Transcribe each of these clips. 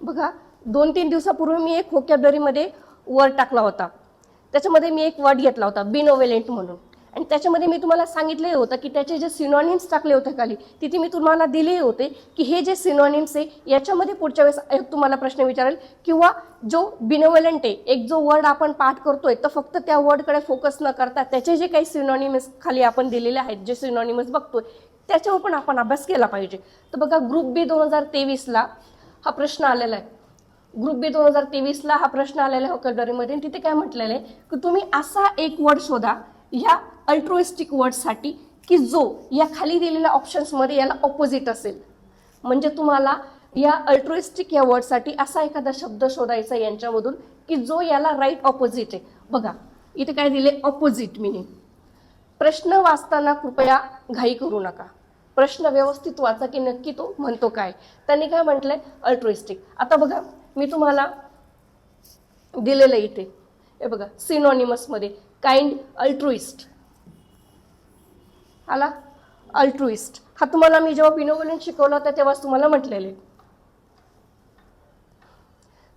बघा 2-3 दिवसापूर्वी मी एक व्होकॅब्युलरीमध्ये वर्ड टाकला होता. त्याच्यामध्ये मी एक वर्ड घेतला होता बिनोव्हेलेंट म्हणून, आणि त्याच्यामध्ये मी तुम्हाला सांगितले होतं की त्याचे जे सिनॉनिम्स टाकले होते खाली, तिथे मी तुम्हाला दिले होते की हे जे सिनॉनिम्स आहे याच्यामध्ये पुढच्या वेळेस तुम्हाला प्रश्न विचारेल, किंवा जो बिनोव्हेलेंट आहे एक जो वर्ड आपण पाठ करतोय तर फक्त त्या वर्डकडे फोकस न करता त्याचे जे काही सिनॉनिम्स खाली आपण दिलेले आहेत, जे सिनॉनिम्स बघतोय त्याच्यावर पण आपण अभ्यास केला पाहिजे. तर बघा ग्रुप बी 2023ला हा प्रश्न आलेला आहे. ग्रुप बी 2023ला हा प्रश्न आलेला आहे व्होकॅब्युलरीमध्ये. तिथे काय म्हटलेलं आहे की तुम्ही असा एक वर्ड शोधा ह्या अल्ट्रुइस्टिक वर्डसाठी की जो या खाली दिलेल्या ऑप्शन्समध्ये याला ऑपोजिट असेल. म्हणजे तुम्हाला या अल्ट्रुइस्टिक या वर्डसाठी असा एखादा शब्द शोधायचा यांच्यामधून की जो याला राईट ऑपोजिट आहे. बघा इथे काय दिले, ऑपोजिट मिनिंग. प्रश्न वाचताना कृपया घाई करू नका, प्रश्न व्यवस्थित वाचा की नक्की तो म्हणतो काय. त्यांनी काय म्हटलंय, अल्ट्रुइस्टिक. आता बघा मी तुम्हाला दिलेलं इथे हे बघा सिनॉनिमसमध्ये काइंड, अल्ट्रुइस्ट आला. अल्ट्रुइस्ट हा तुम्हाला मी जेव्हा बिनोव्हेलेंट शिकवला होता तेव्हाच तुम्हाला म्हटलेले,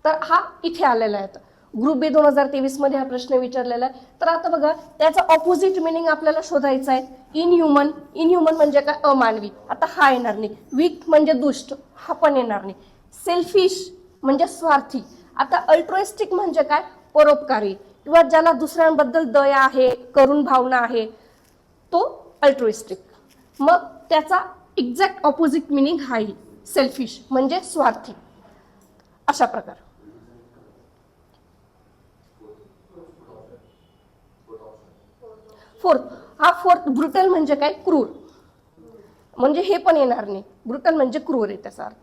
तर हा इथे आलेला आहे. ग्रुप बी 2023मध्ये हा प्रश्न विचारलेला आहे. तर आता बघा त्याचा ऑपोजिट मिनिंग आपल्याला शोधायचा आहे. इनह्युमन, इनह्युमन म्हणजे काय, अमानवी. आता हा येणार नाही. वीक म्हणजे दुष्ट, हा पण येणार नाही. सेल्फिश म्हणजे स्वार्थी. आता अल्ट्रुइस्टिक म्हणजे काय, परोपकारी किंवा ज्याला दुसऱ्यांबद्दल दया आहे, करुण भावना आहे, तो अल्ट्रुइस्टिक. मग त्याचा एक्झॅक्ट ऑपोजिट मिनिंग हा आहे, सेल्फिश म्हणजे स्वार्थी. अशा प्रकार. फोर्थ ब्रुटल म्हणजे काय, क्रूर. म्हणजे हे पण येणार नाही, ब्रुटल म्हणजे क्रूर आहे त्याचा अर्थ.